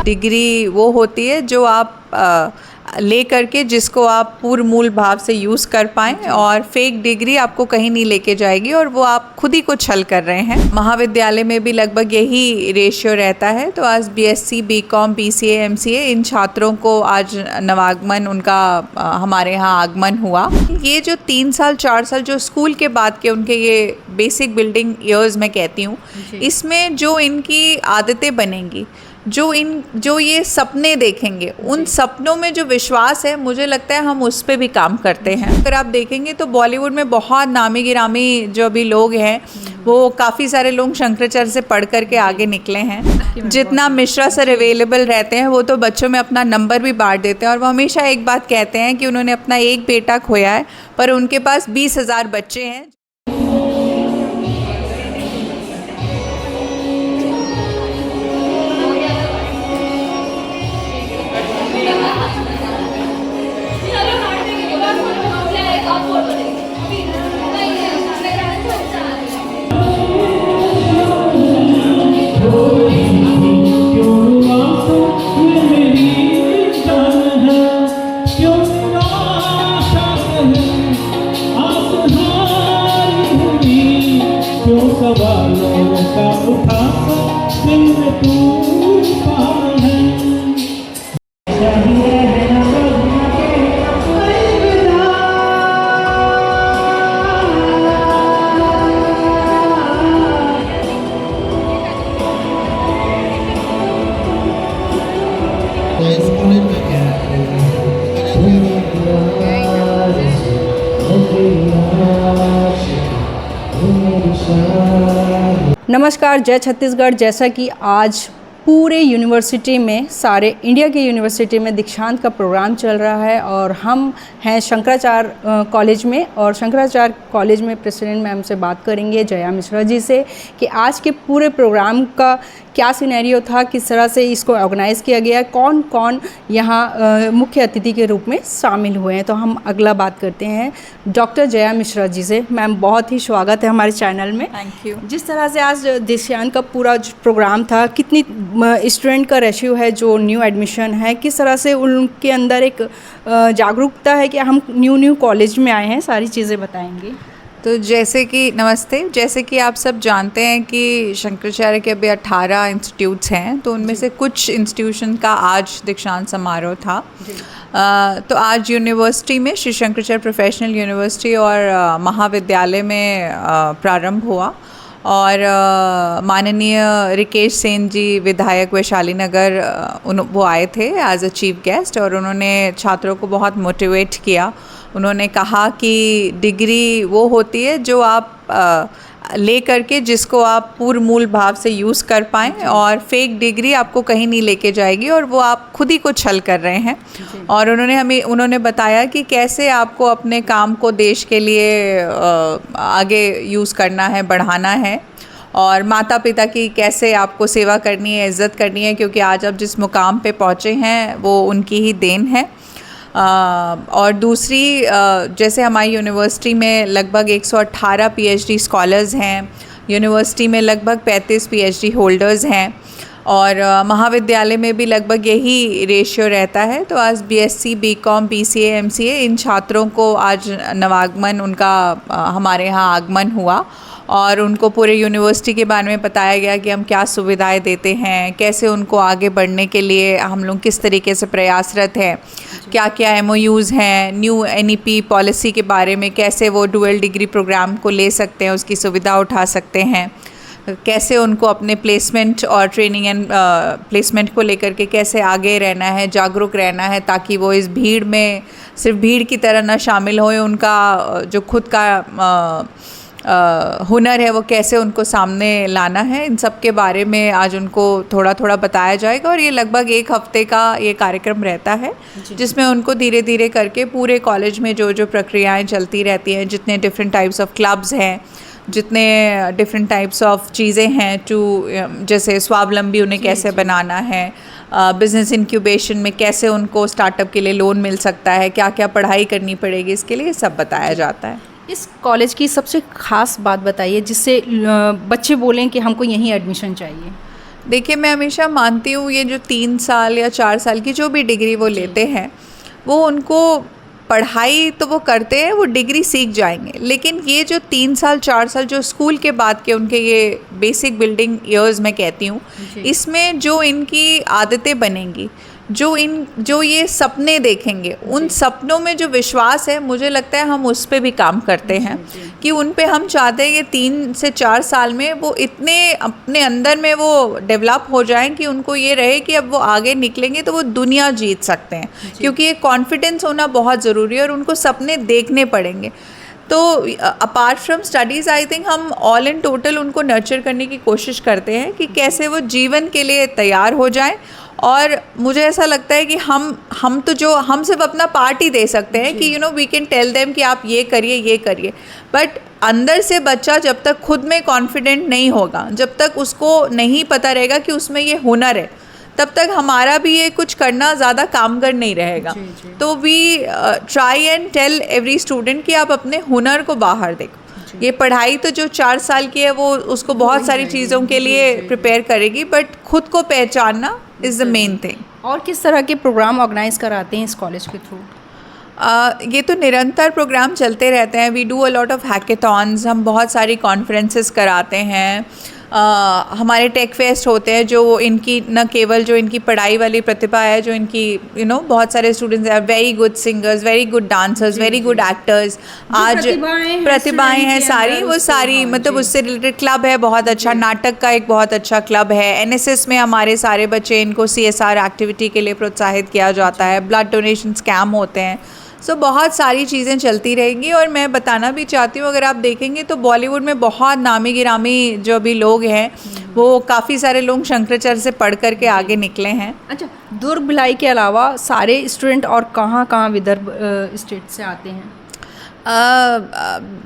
Degree वो होती है जो आप ले करके जिसको आप पूर्ण मूल भाव से यूज़ कर पाएँ, और फेक डिग्री आपको कहीं नहीं लेके जाएगी और वो आप खुद ही को छल कर रहे हैं। महाविद्यालय में भी लगभग यही रेशियो रहता है। तो आज बीएससी, बीकॉम, बीसीए, एमसीए इन छात्रों को आज नवागमन उनका हमारे यहाँ आगमन हुआ। ये जो 3 साल 4 साल जो स्कूल के बाद के उनके ये बेसिक बिल्डिंग ईयर्स मैं कहती हूँ, इसमें जो इनकी आदतें बनेंगी, जो ये सपने देखेंगे, उन सपनों में जो विश्वास है, मुझे लगता है हम उस पे भी काम करते हैं। अगर आप देखेंगे तो बॉलीवुड में बहुत नामी गिरामी जो अभी लोग हैं, वो काफ़ी सारे लोग शंकराचार्य से पढ़ करके आगे निकले हैं। जितना मिश्रा सर अवेलेबल रहते हैं, वो तो बच्चों में अपना नंबर भी बांट देते हैं, और वो हमेशा एक बात कहते हैं कि उन्होंने अपना एक बेटा खोया है पर उनके पास 20,000 बच्चे हैं। नमस्कार, जय छत्तीसगढ़। जैसा कि आज पूरे यूनिवर्सिटी में, सारे इंडिया के यूनिवर्सिटी में दीक्षांत का प्रोग्राम चल रहा है, और हम हैं शंकराचार्य कॉलेज में, और शंकराचार्य कॉलेज में प्रेसिडेंट मैम से बात करेंगे, जया मिश्रा जी से, कि आज के पूरे प्रोग्राम का क्या सिनेरियो था, किस तरह से इसको ऑर्गेनाइज़ किया गया, कौन कौन यहाँ मुख्य अतिथि के रूप में शामिल हुए हैं। तो हम अगला बात करते हैं डॉक्टर जया मिश्रा जी से। मैम, बहुत ही स्वागत है हमारे चैनल में। Thank you. जिस तरह से आज दीक्षांत का पूरा प्रोग्राम था, कितनी स्टूडेंट का रेशियो है जो न्यू एडमिशन है, किस तरह से उनके अंदर एक जागरूकता है कि हम न्यू कॉलेज में आए हैं, सारी चीज़ें बताएंगे। तो जैसे कि आप सब जानते हैं कि शंकराचार्य के अभी 18 इंस्टीट्यूट्स हैं, तो उनमें से कुछ इंस्टीट्यूशन का आज दीक्षांत समारोह था। तो आज यूनिवर्सिटी में, श्री शंकराचार्य प्रोफेशनल यूनिवर्सिटी और महाविद्यालय में प्रारंभ हुआ, और माननीय रिकेश सेन जी, विधायक वैशाली नगर, वो आए थे एज अ चीफ गेस्ट, और उन्होंने छात्रों को बहुत मोटिवेट किया। उन्होंने कहा कि डिग्री वो होती है जो आप ले करके जिसको आप पूर्ण मूल भाव से यूज़ कर पाएँ, और फेक डिग्री आपको कहीं नहीं लेके जाएगी और वो आप खुद ही को छल कर रहे हैं। और उन्होंने बताया कि कैसे आपको अपने काम को देश के लिए आगे यूज़ करना है, बढ़ाना है, और माता पिता की कैसे आपको सेवा करनी है, इज़्ज़त करनी है, क्योंकि आज आप जिस मुकाम पे पहुँचे हैं वो उनकी ही देन है। और दूसरी, जैसे हमारी यूनिवर्सिटी में लगभग 118 पीएचडी स्कॉलर्स हैं, यूनिवर्सिटी में लगभग 35 पीएचडी होल्डर्स हैं, और महाविद्यालय में भी लगभग यही रेशियो रहता है। तो आज बीएससी, बीकॉम, बीसीए, एमसीए इन छात्रों को आज नवागमन उनका हमारे यहाँ आगमन हुआ, और उनको पूरे यूनिवर्सिटी के बारे में बताया गया कि हम क्या सुविधाएं देते हैं, कैसे उनको आगे बढ़ने के लिए हम लोग किस तरीके से प्रयासरत हैं, क्या क्या एमओयूज़ हैं, न्यू एनईपी पॉलिसी के बारे में, कैसे वो डुअल डिग्री प्रोग्राम को ले सकते हैं, उसकी सुविधा उठा सकते हैं, कैसे उनको अपने प्लेसमेंट और ट्रेनिंग एंड प्लेसमेंट को लेकर के कैसे आगे रहना है, जागरूक रहना है, ताकि वो इस भीड़ में सिर्फ भीड़ की तरह ना शामिल होए। उनका जो खुद का हुनर है वो कैसे उनको सामने लाना है, इन सब के बारे में आज उनको थोड़ा थोड़ा बताया जाएगा। और ये लगभग 1 हफ्ते का ये कार्यक्रम रहता है, जिसमें उनको धीरे धीरे करके पूरे कॉलेज में जो प्रक्रियाएं चलती रहती हैं, जितने डिफरेंट टाइप्स ऑफ क्लब्स हैं, जितने डिफरेंट टाइप्स ऑफ चीज़ें हैं, जैसे स्वावलंबी उन्हें कैसे बनाना है, बिज़नेस इंक्यूबेशन में कैसे उनको स्टार्टअप के लिए लोन मिल सकता है, क्या क्या पढ़ाई करनी पड़ेगी, इसके लिए सब बताया जाता है। इस कॉलेज की सबसे ख़ास बात बताइए जिससे बच्चे बोलें कि हमको यहीं एडमिशन चाहिए। देखिए, मैं हमेशा मानती हूँ ये जो 3 साल या 4 साल की जो भी डिग्री वो लेते हैं, वो उनको पढ़ाई तो वो करते हैं, वो डिग्री सीख जाएंगे, लेकिन ये जो 3 साल 4 साल जो स्कूल के बाद के उनके ये बेसिक बिल्डिंग ईयर्स मैं कहती हूँ, इसमें जो इनकी आदतें बनेंगी, जो ये सपने देखेंगे, उन सपनों में जो विश्वास है, मुझे लगता है हम उस पे भी काम करते हैं कि उन पे हम चाहते हैं कि 3 से 4 साल में वो इतने अपने अंदर में वो डेवलप हो जाएं कि उनको ये रहे कि अब वो आगे निकलेंगे तो वो दुनिया जीत सकते हैं, क्योंकि ये कॉन्फिडेंस होना बहुत ज़रूरी है और उनको सपने देखने पड़ेंगे। तो apart from studies, I think हम ऑल इन टोटल उनको नर्चर करने की कोशिश करते हैं कि कैसे वो जीवन के लिए तैयार हो जाएं। और मुझे ऐसा लगता है कि हम तो जो हम सिर्फ अपना पार्ट ही दे सकते हैं कि वी कैन टेल देम कि आप ये करिए, बट अंदर से बच्चा जब तक खुद में कॉन्फिडेंट नहीं होगा, जब तक उसको नहीं पता रहेगा कि उसमें ये हुनर है, तब तक हमारा भी ये कुछ करना ज़्यादा कामगर नहीं रहेगा। तो we try and tell every student कि आप अपने हुनर को बाहर देखो। ये पढ़ाई तो जो 4 साल की है वो उसको बहुत सारी चीज़ों के लिए प्रिपेयर करेगी, बट खुद को पहचानना इज़ द मेन थिंग। और किस तरह के प्रोग्राम ऑर्गेनाइज कराते हैं इस कॉलेज के थ्रू? ये तो निरंतर प्रोग्राम चलते रहते हैं। We do a lot of hackathons, हम बहुत सारी कॉन्फ्रेंसेस कराते हैं। हमारे टेक फेस्ट होते हैं जो इनकी न केवल जो इनकी पढ़ाई वाली प्रतिभा है, जो इनकी बहुत सारे स्टूडेंट्स हैं very good singers, very good dancers, very good actors, आज प्रतिभाएं हैं सारी, वो सारी मतलब उससे रिलेटेड क्लब है बहुत अच्छा, नाटक का एक बहुत अच्छा क्लब है। एनएसएस में हमारे सारे बच्चे, इनको सीएसआर एक्टिविटी के लिए प्रोत्साहित किया जाता है, ब्लड डोनेशन स्कैम होते हैं। सो बहुत सारी चीज़ें चलती रहेंगी। और मैं बताना भी चाहती हूँ, अगर आप देखेंगे तो बॉलीवुड में बहुत नामी गिरामी जो भी लोग हैं, वो काफ़ी सारे लोग शंकराचार्य से पढ़ कर के आगे निकले हैं। अच्छा, दुर्ग भिलाई के अलावा सारे स्टूडेंट और कहाँ विदर्भ स्टेट से आते हैं?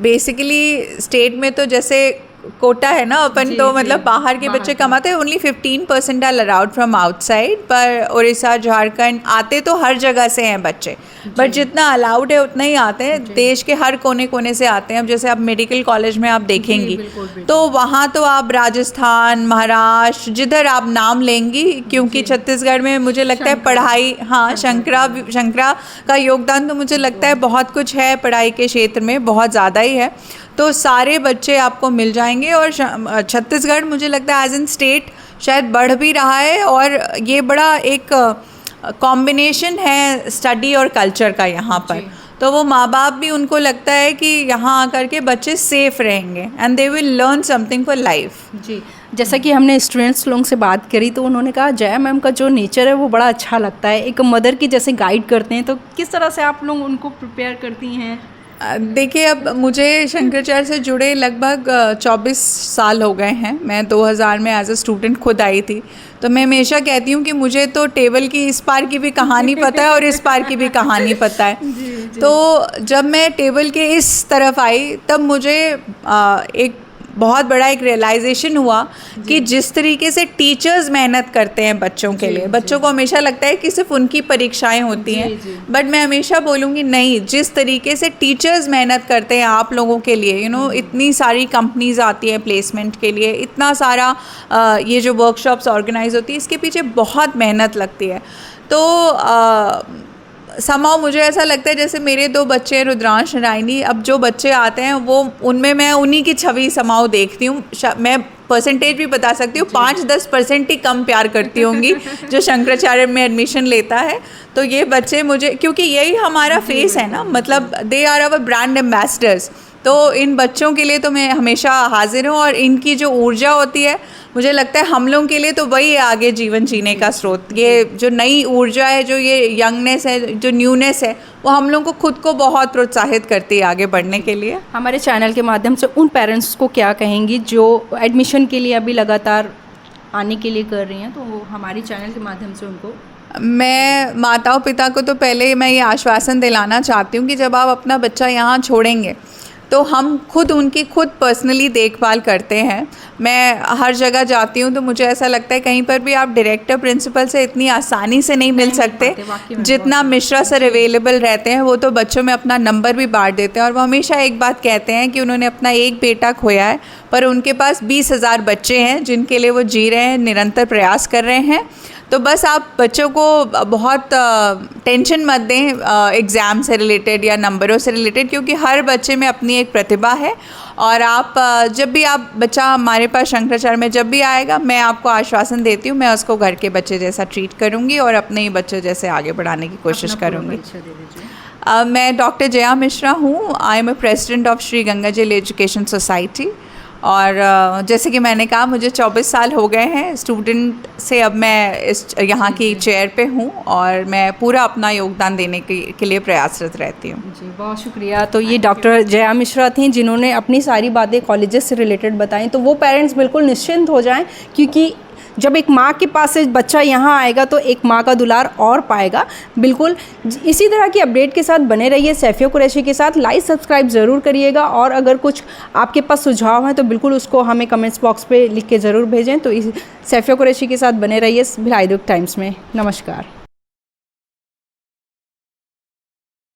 बेसिकली स्टेट में तो जैसे कोटा है ना अपन, तो मतलब बाहर के बच्चे कम आते हैं। Only 15% are allowed from outside, पर उड़ीसा, झारखंड आते तो हर जगह से हैं बच्चे, बट जितना अलाउड है उतना ही आते हैं। देश के हर कोने कोने से आते हैं। अब जैसे आप मेडिकल कॉलेज में आप देखेंगी तो वहाँ तो आप राजस्थान, महाराष्ट्र, जिधर आप नाम लेंगी, क्योंकि छत्तीसगढ़ में मुझे लगता है पढ़ाई, हाँ, शंकरा का योगदान तो मुझे लगता है बहुत कुछ है पढ़ाई के क्षेत्र में, बहुत ज़्यादा ही है। तो सारे बच्चे आपको मिल जाएंगे। और छत्तीसगढ़ मुझे लगता है एज एन स्टेट शायद बढ़ भी रहा है, और ये बड़ा एक कॉम्बिनेशन है स्टडी और कल्चर का यहाँ पर। तो वो माँ बाप भी, उनको लगता है कि यहाँ आकर के बच्चे सेफ रहेंगे and they will learn something for life. जी, जैसा कि हमने स्टूडेंट्स लोगों से बात करी तो उन्होंने कहा जया मैम का जो नेचर है वो बड़ा अच्छा लगता है, एक मदर की जैसे गाइड करते हैं। तो किस तरह से आप लोग उनको प्रिपेयर करती हैं? देखिए, अब मुझे शंकराचार्य से जुड़े लगभग 24 साल हो गए हैं। मैं 2000 में एज अ स्टूडेंट खुद आई थी। तो मैं हमेशा कहती हूँ कि मुझे तो टेबल की इस पार की भी कहानी पता है और इस पार की भी कहानी पता है। जी। तो जब मैं टेबल के इस तरफ आई तब मुझे एक बहुत बड़ा एक रियलाइजेशन हुआ कि जिस तरीके से टीचर्स मेहनत करते हैं बच्चों के लिए, बच्चों को हमेशा लगता है कि सिर्फ उनकी परीक्षाएं होती हैं, बट मैं हमेशा बोलूँगी नहीं, जिस तरीके से टीचर्स मेहनत करते हैं आप लोगों के लिए, इतनी सारी कंपनीज आती हैं प्लेसमेंट के लिए, इतना सारा ये जो वर्कशॉप्स ऑर्गेनाइज होती है, इसके पीछे बहुत मेहनत लगती है। तो समाओ मुझे ऐसा लगता है जैसे मेरे 2 बच्चे हैं, रुद्रांश, नारायणी, अब जो बच्चे आते हैं वो उनमें मैं उन्हीं की छवि समाओ देखती हूँ। मैं परसेंटेज भी बता सकती हूँ, 5-10% ही कम प्यार करती होंगी जो शंकराचार्य में एडमिशन लेता है। तो ये बच्चे मुझे, क्योंकि यही हमारा फेस है ना, मतलब they are our brand ambassadors. तो इन बच्चों के लिए तो मैं हमेशा हाजिर हूँ, और इनकी जो ऊर्जा होती है मुझे लगता है हम लोगों के लिए तो वही है आगे जीवन जीने का स्रोत। ये जो नई ऊर्जा है, जो ये यंगनेस है, जो न्यूनेस है, वो हम लोगों को खुद को बहुत प्रोत्साहित करती है आगे बढ़ने के लिए। हमारे चैनल के माध्यम से उन पेरेंट्स को क्या कहेंगी जो एडमिशन के लिए अभी लगातार आने के लिए कर रही हैं, तो वो हमारी चैनल के माध्यम से उनको? मैं माताओं पिता को तो पहले मैं ये आश्वासन दिलाना चाहती हूँ कि जब आप अपना बच्चा यहाँ छोड़ेंगे तो हम खुद उनकी खुद पर्सनली देखभाल करते हैं। मैं हर जगह जाती हूँ तो मुझे ऐसा लगता है कहीं पर भी आप डायरेक्टर प्रिंसिपल से इतनी आसानी से नहीं मिल सकते जितना मिश्रा सर अवेलेबल रहते हैं। वो तो बच्चों में अपना नंबर भी बांट देते हैं और वो हमेशा एक बात कहते हैं कि उन्होंने अपना एक बेटा खोया है पर उनके पास 20,000 बच्चे हैं जिनके लिए वो जी रहे हैं, निरंतर प्रयास कर रहे हैं। तो बस आप बच्चों को बहुत टेंशन मत दें एग्ज़ाम से रिलेटेड या नंबरों से रिलेटेड, क्योंकि हर बच्चे में अपनी एक प्रतिभा है। और आप जब भी आप बच्चा हमारे पास शंकराचार्य में जब भी आएगा, मैं आपको आश्वासन देती हूँ मैं उसको घर के बच्चे जैसा ट्रीट करूँगी और अपने ही बच्चों जैसे आगे बढ़ाने की कोशिश करूँगी। मैं डॉक्टर जया मिश्रा हूँ। I am a president of Shri Gangajal education society. और जैसे कि मैंने कहा मुझे 24 साल हो गए हैं स्टूडेंट से, अब मैं इस यहाँ की चेयर पे हूँ और मैं पूरा अपना योगदान देने के लिए प्रयासरत रहती हूँ। जी बहुत शुक्रिया। तो ये डॉक्टर जया मिश्रा थी जिन्होंने अपनी सारी बातें कॉलेजेस से रिलेटेड बताई। तो वो पेरेंट्स बिल्कुल निश्चिंत हो जाएं, क्योंकि जब एक माँ के पास से बच्चा यहाँ आएगा तो एक माँ का दुलार और पाएगा। बिल्कुल इसी तरह की अपडेट के साथ बने रहिए सैफिया कुरैशी के साथ। लाइक सब्सक्राइब ज़रूर करिएगा और अगर कुछ आपके पास सुझाव है तो बिल्कुल उसको हमें कमेंट्स बॉक्स पे लिख के ज़रूर भेजें। तो इस सैफिया कुरैशी के साथ बने रहिए भिलाई दुर्ग टाइम्स में। नमस्कार।